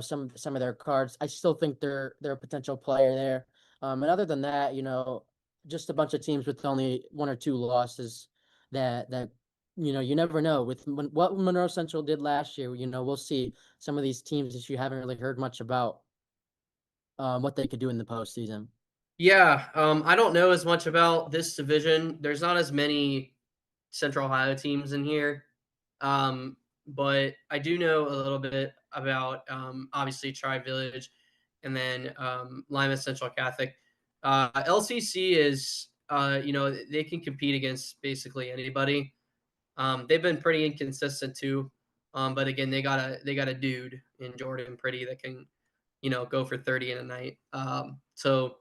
some of their cards. I still think they're a potential player there. And other than that, just a bunch of teams with only one or two losses that you never know. What Monroe Central did last year, we'll see some of these teams that you haven't really heard much about, what they could do in the postseason. Yeah, I don't know as much about this division. There's not as many Central Ohio teams in here, but I do know a little bit about obviously Tri Village, and then Lima Central Catholic. LCC is they can compete against basically anybody. They've been pretty inconsistent too, but again they got a dude in Jordan Pretty that can go for 30 in a night. So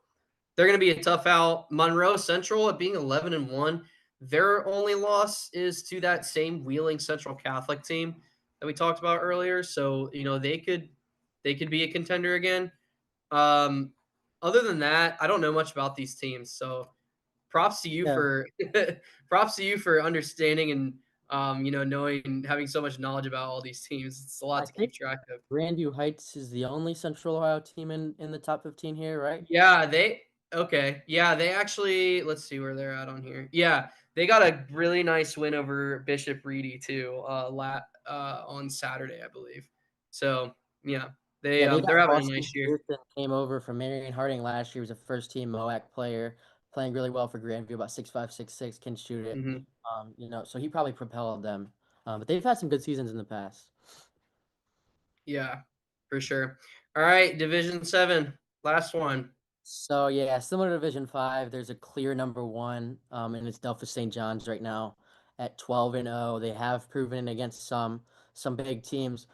they're going to be a tough out. Monroe Central at being 11-1, their only loss is to that same Wheeling Central Catholic team that we talked about earlier. So they could be a contender again. Um, Other than that, I don't know much about these teams. So props to you Yeah, for props to you for understanding and knowing having so much knowledge about all these teams. It's a lot I to think keep track of. Grandview Heights is the only Central Ohio team in the top 15 here, right? Yeah, they okay. Yeah, they actually let's see where they're at on here. Yeah, they got a really nice win over Bishop Reedy too, on Saturday, I believe. So yeah, Yeah, they they're got having a Austin nice year. Pearson came over from Marion Harding last year. He was a first team MOAC player, playing really well for Grandview, about 6'5", 6'6", can shoot it. Hmm. So he probably propelled them. But they've had some good seasons in the past. Yeah, for sure. All right, Division 7, last one. So yeah, similar to Division 5, there's a clear number one, and it's Delphus St. John's right now at 12-0. They have proven it against some big teams.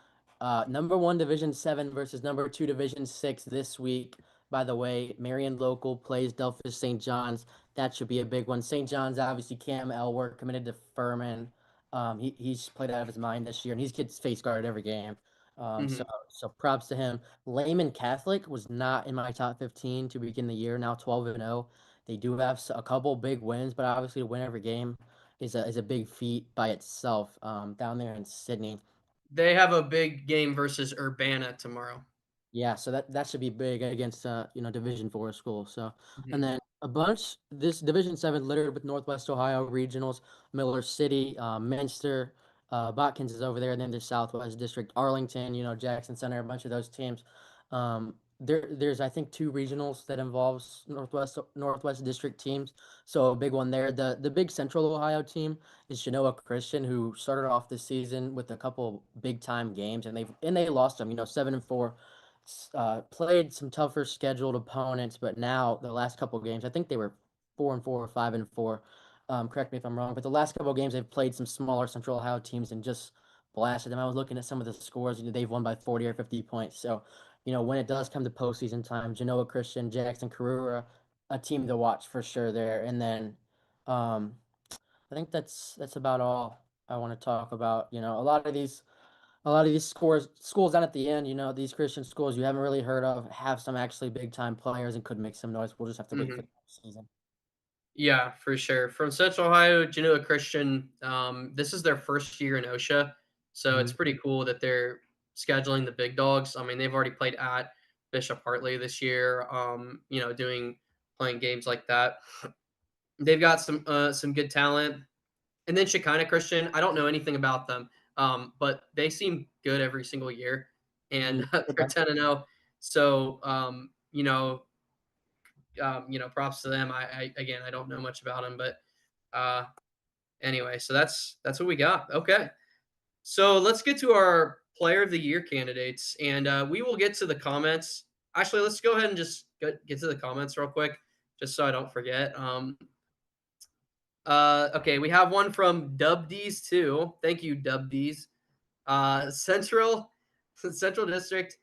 Number one Division 7 versus number two Division 6 this week. By the way, Marion Local plays Delphus St. John's. That should be a big one. St. John's obviously Cam Elwork committed to Furman. He's played out of his mind this year, and he's gets face guarded every game. So Hmm. so props to him. Layman Catholic was not in my top 15 to begin the year. Now 12-0. They do have a couple big wins, but obviously to win every game is a big feat by itself. Down there in Sydney. They have a big game versus Urbana tomorrow. Yeah, so that should be big against Division 4 school. So and Hmm. then a bunch this Division 7 littered with Northwest Ohio regionals, Miller City, Minster, Botkins is over there, and then the Southwest District, Arlington, Jackson Center, a bunch of those teams. there's I think two regionals that involves Northwest District teams. So a big one there. The big Central Ohio team is Genoa Christian, who started off the season with a couple big time games, and they lost them. 7-4. Played some tougher scheduled opponents, but now the last couple games, I think they were 4-4 or 5-4. Correct me if I'm wrong, but the last couple of games they've played some smaller Central Ohio teams and just blasted them. I was looking at some of the scores, they've won by 40 or 50 points. So, when it does come to postseason time, Genoa Christian, Jackson Carrera, a team to watch for sure there. And then um, I think that's about all I want to talk about. A lot of these schools down at the end, these Christian schools you haven't really heard of have some actually big time players and could make some noise. We'll just have to wait for Mhm. the season. Yeah, for sure. From Central Ohio, Genoa Christian, this is their first year in OSHA, so it's Mhm. pretty cool that they're scheduling the big dogs. I mean, they've already played at Bishop Hartley this year, doing playing games like that. They've got some good talent. And then Shekinah Christian, I don't know anything about them, but they seem good every single year, and Mhm. they're 10-0. So, props to them. I again, I don't know much about them, but uh, anyway, so that's what we got. Okay, so let's get to our Player of the Year candidates, and we will get to the comments. Actually, let's go ahead and just get to the comments real quick, just so I don't forget. Okay, we have one from Dubdees too. Thank you, Dubdees. Central Central District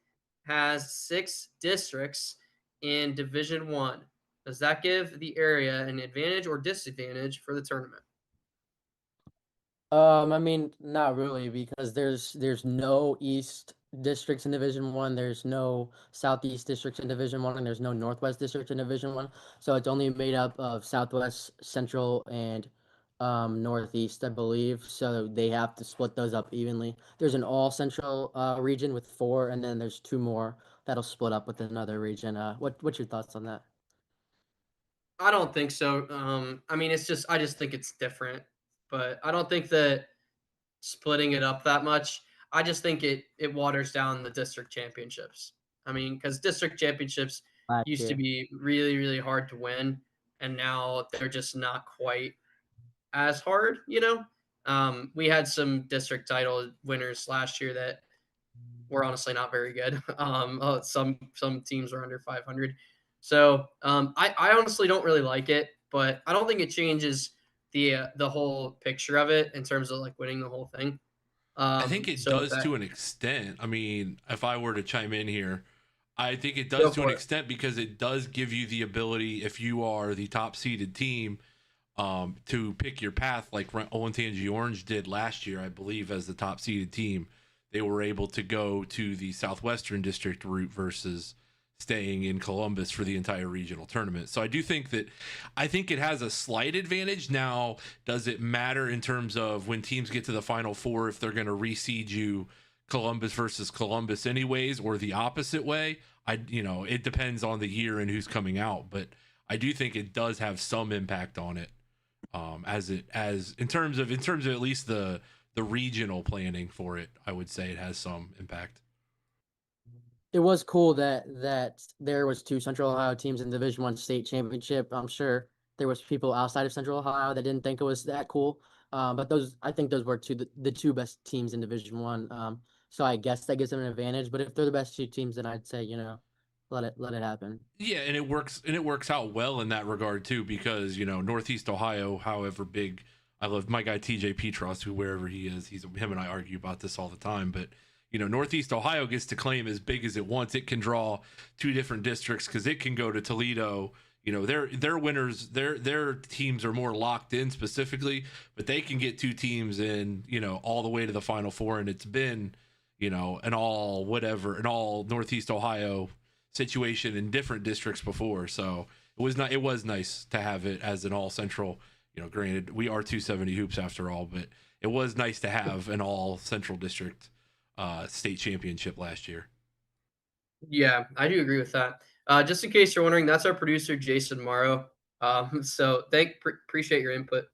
has 6 districts in Division One. Does that give the area an advantage or disadvantage for the tournament? I mean, not really because there's no East districts in Division One, there's no Southeast districts in Division One, and there's no Northwest district in Division One. So it's only made up of Southwest, Central, and Northeast, I believe. So they have to split those up evenly. There's an all Central region with four, and then there's two more that'll split up with another region. What's your thoughts on that? I don't think so. I mean, I just think it's different, but I don't think that splitting it up that much. I just think it waters down the district championships. I mean, because district championships Last used to year. be really, really hard to win, and now they're just not quite as hard. We had some district title winners last year that were honestly not very good. Some teams are under 500, so I honestly don't really like it, but I don't think it changes the whole picture of it in terms of like winning the whole thing. I think it So if does that to an extent. I mean, if I were to chime in here, I think it does Go to an for it. extent because it does give you the ability, if you are the top seeded team, to pick your path like Olentangy Orange did last year, I believe, as the top seeded team. They were able to go to the Southwestern District route versus staying in Columbus for the entire regional tournament. So I think it has a slight advantage. Now, does it matter in terms of when teams get to the Final Four if they're going to reseed you Columbus versus Columbus anyways, or the opposite way? It depends on the year and who's coming out, but I do think it does have some impact on it. As in terms of at least the regional planning for it, I would say it has some impact. It was cool that there was two Central Ohio teams in Division One state championship. I'm sure there was people outside of Central Ohio that didn't think it was that cool. But I think those were the two best teams in Division One. So I guess that gives them an advantage. But if they're the best two teams, then I'd say let it happen. Yeah, and it works out well in that regard too, because Northeast Ohio, however big, I love my guy TJ Petros, who wherever he is, him and I argue about this all the time, but Northeast Ohio gets to claim as big as it wants. It can draw two different districts because it can go to Toledo. Their winners, their teams are more locked in specifically, but they can get two teams in, all the way to the Final Four, and it's been, an all Northeast Ohio situation in different districts before. So it was nice to have it as an all central. Granted, we are 270 hoops after all, but it was nice to have an all central district state championship last year. Yeah, I do agree with that. Just in case you're wondering, that's our producer Jason Morrow. So appreciate your input.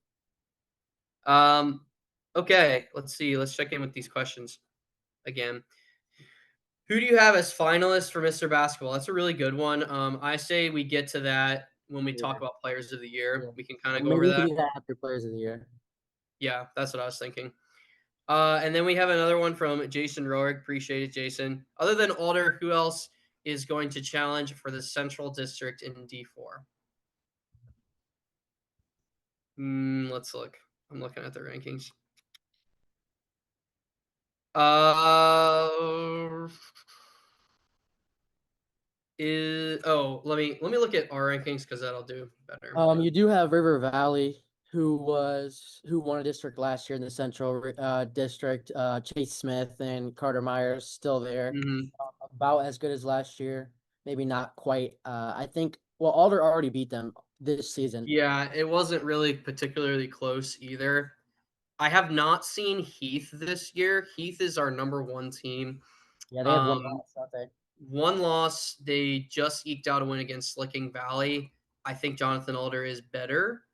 Um, okay, let's see. Let's check in with these questions again. Who do you have as finalists for Mr. Basketball? That's a really good one. I say we get to that when we talk Yeah, about players of the yeah. year. We can kind of go Maybe over we could that. do that after Players of the Year. Yeah, that's what I was thinking. And then we have another one from Jason Roerick. Appreciate it, Jason. Other than Alder, who else is going to challenge for the Central District in D4? Let's look. I'm looking at the rankings. Uh, let me look at our rankings because that'll do better. You do have River Valley, who won a district last year in the Central District. Chase Smith and Carter Myers still there, Mhm. about as good as last year. Maybe not quite. I think. Well, Alder already beat them this season. Yeah, it wasn't really particularly close either. I have not seen Heath this year. Heath is our number one team. Yeah, they have one Um, loss, don't they? One loss. They just eked out a win against Licking Valley. I think Jonathan Alder is better,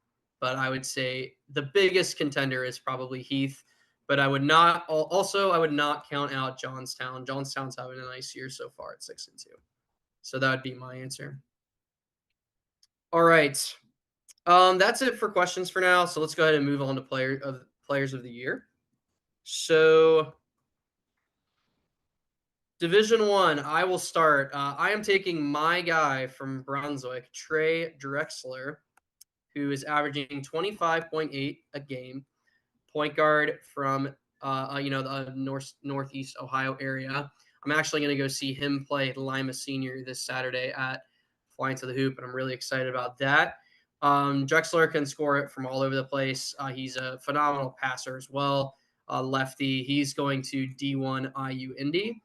but I would say the biggest contender is probably Heath. But I would not also I would not count out Johnstown. Johnstown's having a nice year so far at 6-2. So that would be my answer. All right. That's it for questions for now. So let's go ahead and move on to players of the year. So Division One, I will start. I am taking my guy from Brunswick, Trey Drexler, who is averaging 25.8 a game, point guard from the northeast Ohio area. I'm actually going to go see him play Lima Senior this Saturday at Flying to the Hoop, and I'm really excited about that. Drexler can score it from all over the place. He's a phenomenal passer as well, lefty. He's going to D1 IU Indy.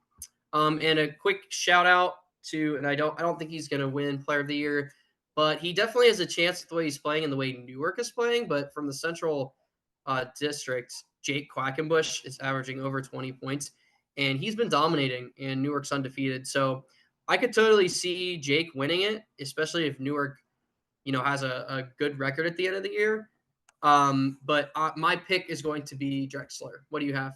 And a quick shout out to, and I don't think he's going to win Player of the Year, but he definitely has a chance with the way he's playing and the way Newark is playing. But from the Central District, Jake Quackenbush is averaging over 20 points, and he's been dominating, and Newark's undefeated. So I could totally see Jake winning it, especially if Newark, has a good record at the end of the year. But my pick is going to be Drexler. What do you have?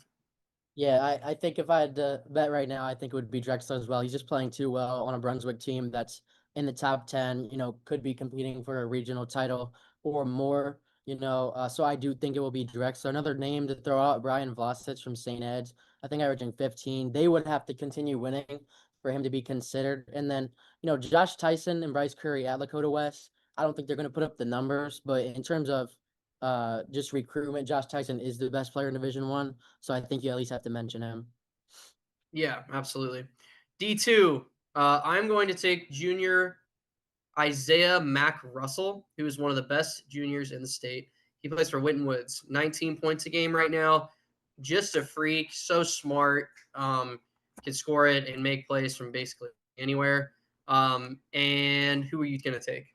Yeah, I think if I had to bet right now, I think it would be Drexler as well. He's just playing too well on a Brunswick team that's in the top 10, could be competing for a regional title or more, So I do think it will be Drexler. Another name to throw out, Brian Vlasic from St. Ed's, I think averaging 15. They would have to continue winning for him to be considered. And then, Josh Tyson and Bryce Curry at Lakota West, I don't think they're going to put up the numbers, but in terms of just recruitment, Josh Tyson is the best player in Division One. So I think you at least have to mention him. Yeah, absolutely. D2, I'm going to take junior Isaiah Mack Russell, who is one of the best juniors in the state. He plays for Winton Woods, 19 points a game right now. Just a freak, so smart, can score it and make plays from basically anywhere. And who are you going to take?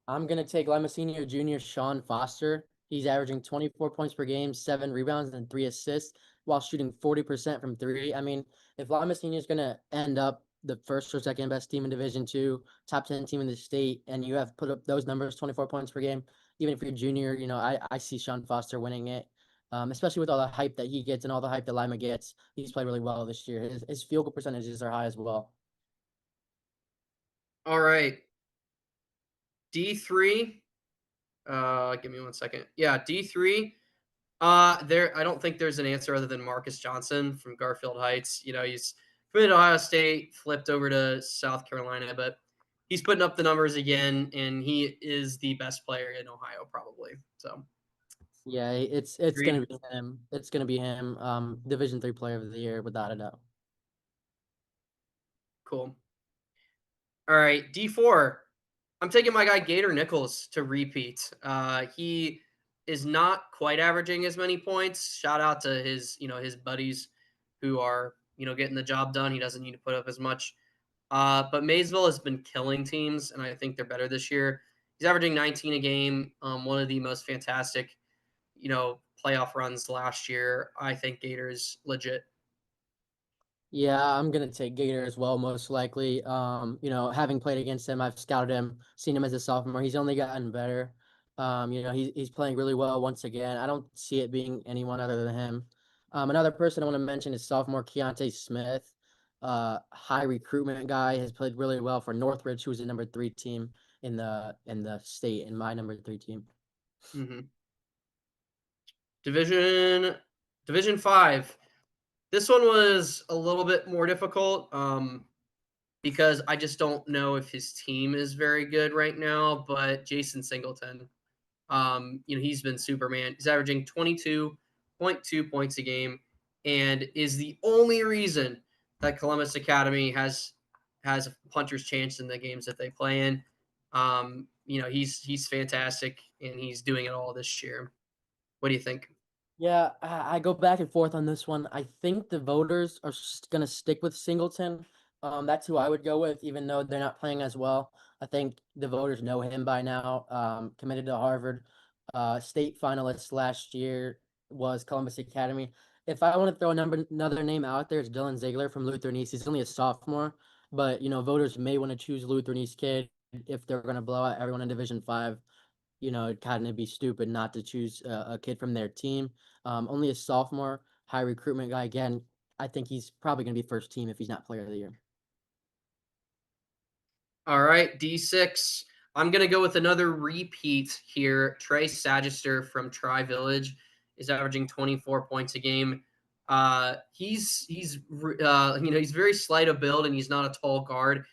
I'm going to take Lima Senior Junior Sean Foster. He's averaging 24 points per game, 7 rebounds, and 3 assists while shooting 40% from three. I mean, if Lima Senior is going to end up the first or second best team in Division Two, top 10 team in the state, and you have put up those numbers, 24 points per game, even if you're junior, I see Sean Foster winning it, especially with all the hype that he gets and all the hype that Lima gets. He's played really well this year. His field goal percentages are high as well. All right. D3. Give me one second. Yeah, D3. I don't think there's an answer other than Marcus Johnson from Garfield Heights. He's committed to Ohio State, flipped over to South Carolina, but he's putting up the numbers again, and he is the best player in Ohio, probably. So, Yeah, it's agreed. gonna be him. It's gonna be him. Division Three Player of the Year, without a doubt. Cool. All right, D4. I'm taking my guy Gator Nichols to repeat. He is not quite averaging as many points. Shout out to his buddies who are getting the job done. He doesn't need to put up as much. But Maysville has been killing teams, and I think they're better this year. He's averaging 19 a game. One of the most fantastic, playoff runs last year. I think Gators legit. Yeah, I'm gonna take Gator as well, most likely. Having played against him, I've scouted him, seen him as a sophomore. He's only gotten better. He's playing really well once again. I don't see it being anyone other than him. Another person I want to mention is sophomore Keontae Smith. high recruitment guy, has played really well for Northridge, who's the number 3 team in the state, and my number 3 team. Mhm. Division 5. This one was a little bit more difficult, because I just don't know if his team is very good right now, but Jason Singleton, he's been Superman. He's averaging 22.2 points a game and is the only reason that Columbus Academy has a puncher's chance in the games that they play in. He's fantastic and he's doing it all this year. What do you think? Yeah, I go back and forth on this one. I think the voters are gonna stick with Singleton. That's who I would go with, even though they're not playing as well. I think the voters know him by now. Committed to Harvard, state finalist last year was Columbus Academy. If I want to throw another name out there, it's Dylan Ziegler from Lutheran East. He's only a sophomore, but voters may want to choose Lutheran East kid if they're gonna blow out everyone in Division 5. It'd kind of be stupid not to choose a kid from their team. Only a sophomore, high recruitment guy. Again, I think he's probably going to be first team if he's not player of the year. All right, D6. I'm gonna go with another repeat here. Trey Sagister from Tri Village is averaging 24 points a game. He's very slight of build and he's not a tall guard.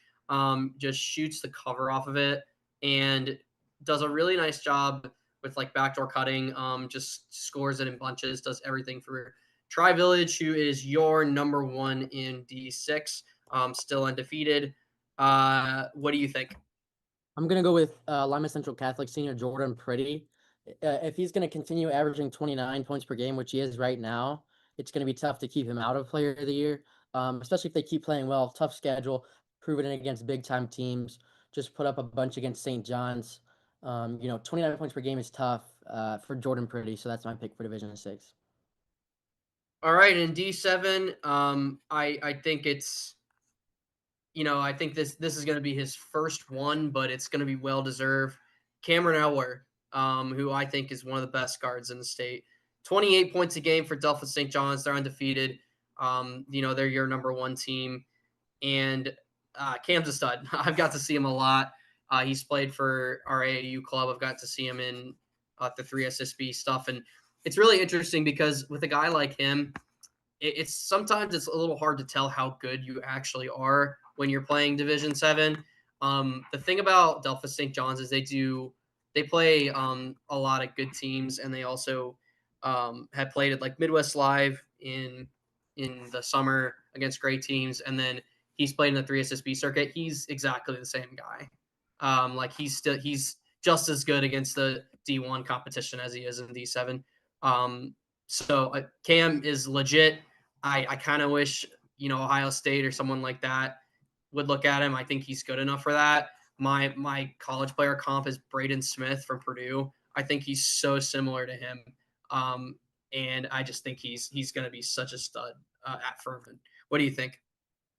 Just shoots the cover off of it and does a really nice job with like backdoor cutting. Just scores it in bunches. Does everything for Tri Village, who is your number 1 in D6. Still undefeated. What do you think? I'm going to go with Lima Central Catholic senior Jordan Pretty. If he's going to continue averaging 29 points per game, which he is right now, it's going to be tough to keep him out of player of the year, especially if they keep playing well. Tough schedule, proven it against big time teams. Just put up a bunch against St. John's. 29 points per game is tough for Jordan Pretty, so that's my pick for Division 6. All right, in D7, I think I think this is going to be his first one, but it's going to be well deserved. Cameron Elwer, who I think is one of the best guards in the state. 28 points a game for Delphi St. John's. They're undefeated. They're your number 1 team, and Cam's a stud. I've got to see him a lot. He's played for our AAU club. I've got to see him in the 3SSB stuff, and it's really interesting because with a guy like him, it's sometimes it's a little hard to tell how good you actually are when you're playing Division 7. The thing about Delphi St. John's is they play a lot of good teams, and they also had played at like Midwest Live in the summer against great teams, and then he's played in the 3SSB circuit. He's exactly the same guy. He's just as good against the D1 competition as he is in D7. So Cam is legit. I kind of wish Ohio State or someone like that would look at him. I think he's good enough for that. My college player comp is Braden Smith from Purdue. I think he's so similar to him, and I just think he's going to be such a stud at Furman. What do you think?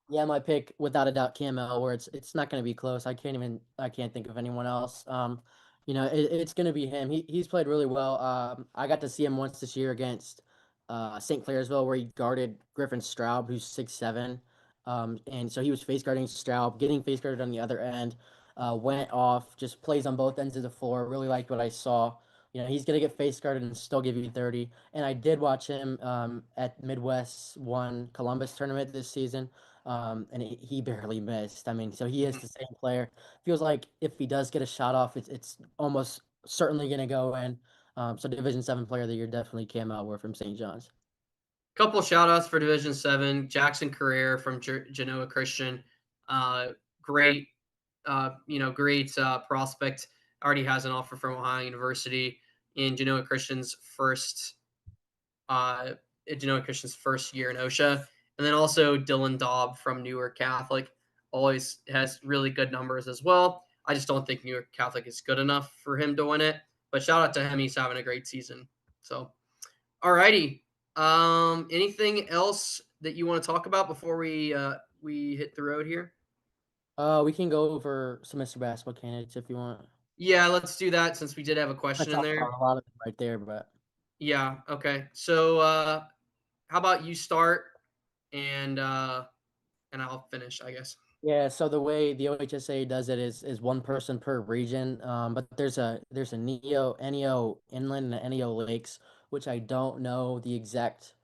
Yeah, my pick without a doubt, Cam Elwer. It's not going to be close. I can't think of anyone else. It's going to be him. He's played really well. I got to see him once this year against St. Clairsville, where he guarded Griffin Straub, who's 6'7". And so he was face guarding Straub, getting face guarded on the other end. Went off, just plays on both ends of the floor. Really liked what I saw. He's gonna get face guarded and still give you 30. And I did watch him at Midwest One Columbus tournament this season. And he barely missed. I mean, so he is the same player. Feels like if he does get a shot off, it's almost certainly going to go in. So Division 7 player of the year definitely came out. We're from St. John's. Couple shout outs for Division 7. Jackson Carrere from Genoa Christian. Great, great prospect. Already has an offer from Ohio University in Genoa Christian's first year in OSHA. And then also Dylan Daub from Newark Catholic always has really good numbers as well. I just don't think Newark Catholic is good enough for him to win it. But shout out to him. He's having a great season. So, all righty. Anything else that you want to talk about before we hit the road here? We can go over some Mr. Basketball candidates if you want. Yeah, let's do that since we did have a I question in talked there. about a lot of them right there, but Yeah, okay. So how about you start and and I'll finish, I guess. Yeah, so the way the OHSA does it is one person per region. But there's a NEO Inland and NEO Lakes, which I don't know the exact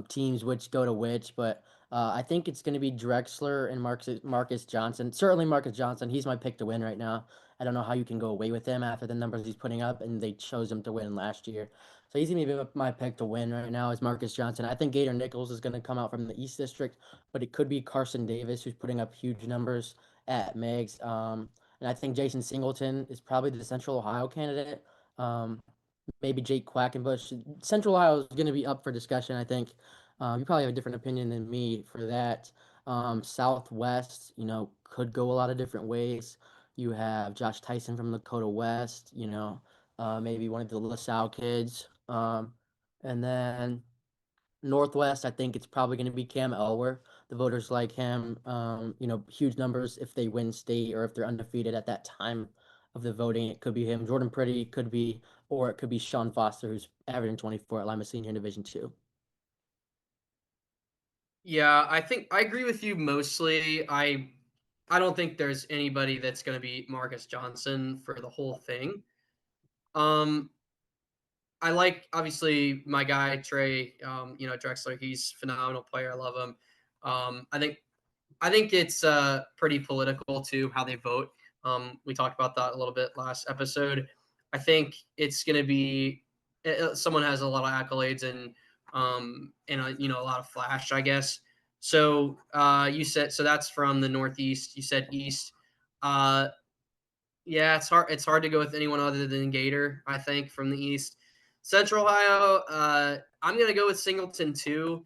teams which go to which, but I think it's going to be Drexler and Marcus Johnson. Certainly Marcus Johnson. He's my pick to win right now. I don't know how you can go away with him after the numbers he's putting up, and they chose him to win last year. So he's gonna be my pick to win right now is Marcus Johnson. I think Gator Nichols is going to come out from the East District, but it could be Carson Davis who's putting up huge numbers at Megs. And I think Jason Singleton is probably the Central Ohio candidate. Maybe Jake Quackenbush. Central Ohio is going to be up for discussion, I think. You probably have a different opinion than me for that. Southwest, could go a lot of different ways. You have Josh Tyson from Lakota West, maybe one of the LaSalle kids. And then Northwest, I think it's probably going to be Cam Elwer. The voters like him. Huge numbers if they win state or if they're undefeated at that time of the voting. It could be him. Jordan Pretty could be, or it could be Sean Foster, who's averaging 24 at Lima Senior in Division II. Yeah, I think I agree with you mostly. I don't think there's anybody that's going to beat Marcus Johnson for the whole thing. I like obviously my guy Trey, Drexler. He's a phenomenal player. I love him. I think it's pretty political too how they vote. We talked about that a little bit last episode. I think it's going to be someone has a lot of accolades and a lot of flash, I guess. So you said so that's from the Northeast. You said East. Uh, yeah, it's hard. It's hard to go with anyone other than Gator. I think from the East. Central Ohio. I'm gonna go with Singleton too.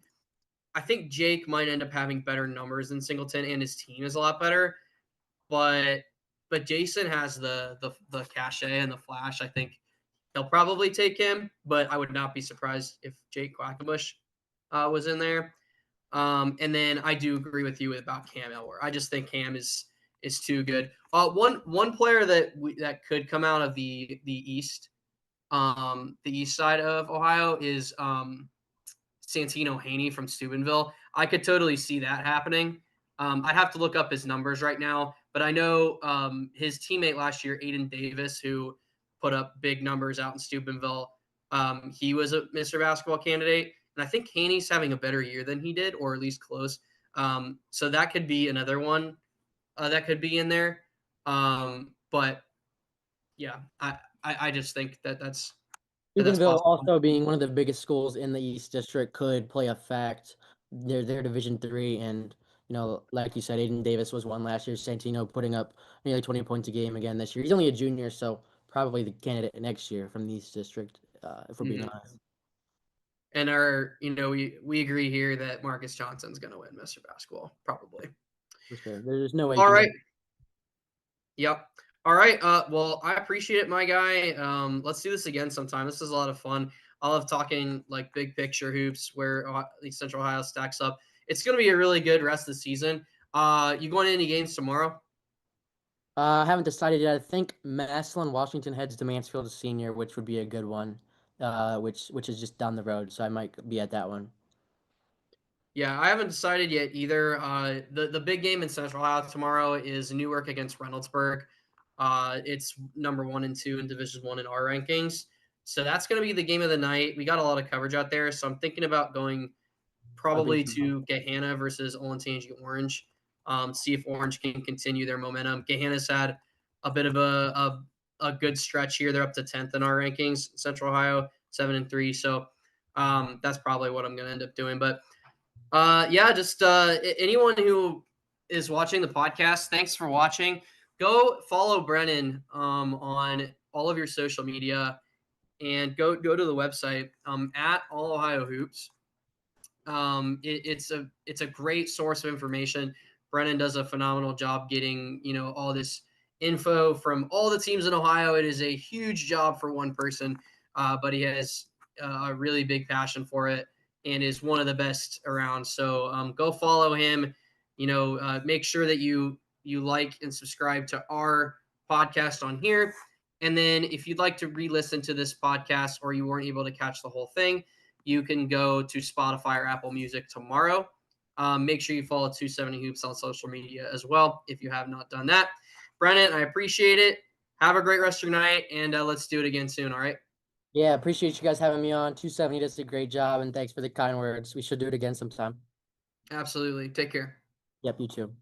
I think Jake might end up having better numbers than Singleton, and his team is a lot better. But Jason has the cachet and the flash. I think he'll probably take him, but I would not be surprised if Jake Quackenbush was in there. And then I do agree with you about Cam Elwer. I just think Cam is too good. One player that could come out of the East, the east side of Ohio is Santino Haney from Steubenville. I could totally see that happening. I'd have to look up his numbers right now, but I know his teammate last year, Aiden Davis, who put up big numbers out in Steubenville, he was a Mr. Basketball candidate, and I think Haney's having a better year than he did, or at least close. So that could be another one that could be in there. But yeah, I just think that's Steubenville possible. also being one of the biggest schools in the East District could play a fact. They're Division III, and like you said, Aiden Davis was one last year. Santino putting up nearly 20 points a game again this year. He's only a junior, so probably the candidate next year from the East District, if we're being honest. And we agree here that Marcus Johnson's going to win Mr. Basketball, probably. For sure. There's no way. All right. Yep. All right. Well, I appreciate it, my guy. Let's do this again sometime. This is a lot of fun. I love talking like big picture hoops where the Central Ohio stacks up. It's going to be a really good rest of the season. You going to any games tomorrow? I haven't decided yet. I think Massillon, Washington heads to Mansfield Senior, which would be a good one. Which is just down the road, so I might be at that one. Yeah, I haven't decided yet either. The big game in Central Ohio tomorrow is Newark against Reynoldsburg. It's number 1 and 2 in Division I in our rankings. So that's going to be the game of the night. We got a lot of coverage out there, so I'm thinking about going probably to Gahanna versus Olentangy Orange. See if Orange can continue their momentum. Gahanna's had a bit of a good stretch here. They're up to 10th in our rankings, Central Ohio, 7-3. So that's probably what I'm going to end up doing. But just anyone who is watching the podcast, thanks for watching. Go follow Brennan on all of your social media and go to the website at All Ohio Hoops. It's a great source of information. Brennan does a phenomenal job getting all this info from all the teams in Ohio. It is a huge job for one person, but he has a really big passion for it and is one of the best around. So go follow him. Make sure that you like and subscribe to our podcast on here. And then if you'd like to re-listen to this podcast or you weren't able to catch the whole thing, you can go to Spotify or Apple Music tomorrow. Make sure you follow 270 Hoops on social media as well if you have not done that. Brennan, I appreciate it. Have a great rest of your night, and let's do it again soon, all right? Yeah, appreciate you guys having me on. 270 does a great job, and thanks for the kind words. We should do it again sometime. Absolutely. Take care. Yep, you too.